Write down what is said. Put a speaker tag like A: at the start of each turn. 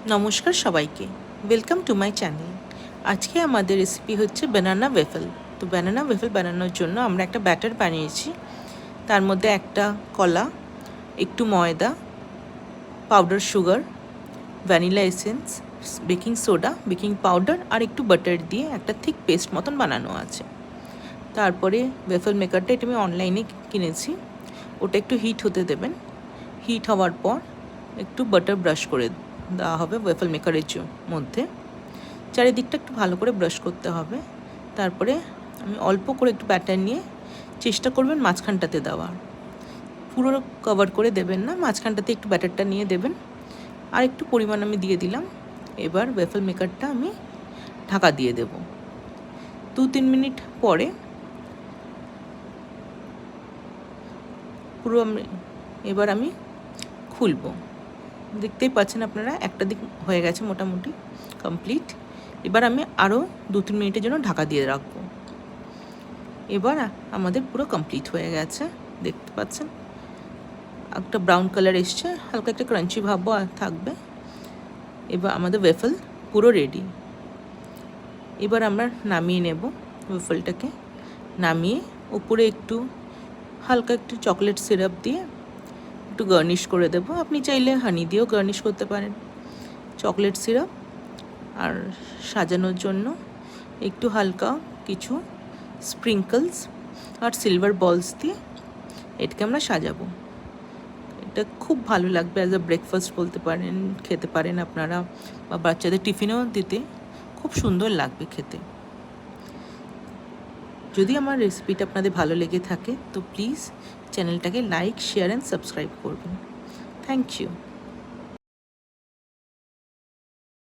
A: নমস্কার সবাইকে, welcome to my channel. আজকে আমাদের রেসিপি হচ্ছে ব্যানানা ওয়েফেল। তো ব্যানানা ওয়েফেল বানানোর জন্য আমরা একটা ব্যাটার বানিয়েছি। তার মধ্যে একটা কলা, একটু ময়দা, powder sugar, vanilla essence, baking soda, baking powder আর একটু বাটার দিয়ে একটা থিক পেস্ট মতন বানানো আছে। তারপরে ওয়েফেল মেকারটা এটা আমি অনলাইনে কিনেছি। ওটা একটু হিট হতে দেবেন। হিট হওয়ার পর একটু বাটার ব্রাশ করে দেওয়া হবে ওয়েফেল মেকারের মধ্যে। চারিদিকটা একটু ভালো করে ব্রাশ করতে হবে। তারপরে আমি অল্প করে একটু ব্যাটার নিয়ে চেষ্টা করবেন মাঝখানটাতে দেওয়ার, পুরো কভার করে দেবেন না, মাঝখানটাতে একটু ব্যাটারটা নিয়ে দেবেন। আর একটু পরিমাণ আমি দিয়ে দিলাম। এবার ওয়েফেল মেকারটা আমি ঢাকা দিয়ে দেব। 2-3 মিনিট পরে পুরো এবার আমি খুলব। দেখতেই পাচ্ছেন আপনারা, একটা দিক হয়ে গেছে মোটামুটি কমপ্লিট। এবার আমি আরও 2-3 মিনিটের জন্য ঢাকা দিয়ে রাখবো। এবার আমাদের পুরো কমপ্লিট হয়ে গেছে, দেখতে পাচ্ছেন একটা ব্রাউন কালার এসছে, হালকা একটা ক্রাঞ্চি ভাবও থাকবে। এবার আমাদের ওয়েফেল পুরো রেডি। এবার আমরা নামিয়ে নেব ওয়েফেলটাকে। নামিয়ে উপরে একটু হালকা একটু চকলেট সিরাপ দিয়ে একটু গার্নিশ করে দেব। আপনি চাইলে হানি দিয়েও গার্নিশ করতে পারেন। চকলেট সিরাপ আর সাজানোর জন্য একটু হালকা কিছু স্প্রিঙ্কলস আর সিলভার বলস দিয়ে এটাকে আমরা সাজাবো। এটা খুব ভালো লাগবে, অ্যাজ আ ব্রেকফাস্ট বলতে পারেন, খেতে পারেন আপনারা, বা বাচ্চাদের টিফিনেও দিতে খুব সুন্দর লাগবে খেতে। যদি আমার রেসিপিটা আপনাদের ভালো লেগে থাকে তো প্লিজ চ্যানেলটাকে লাইক, শেয়ার অ্যান্ড সাবস্ক্রাইব করবেন। Thank you.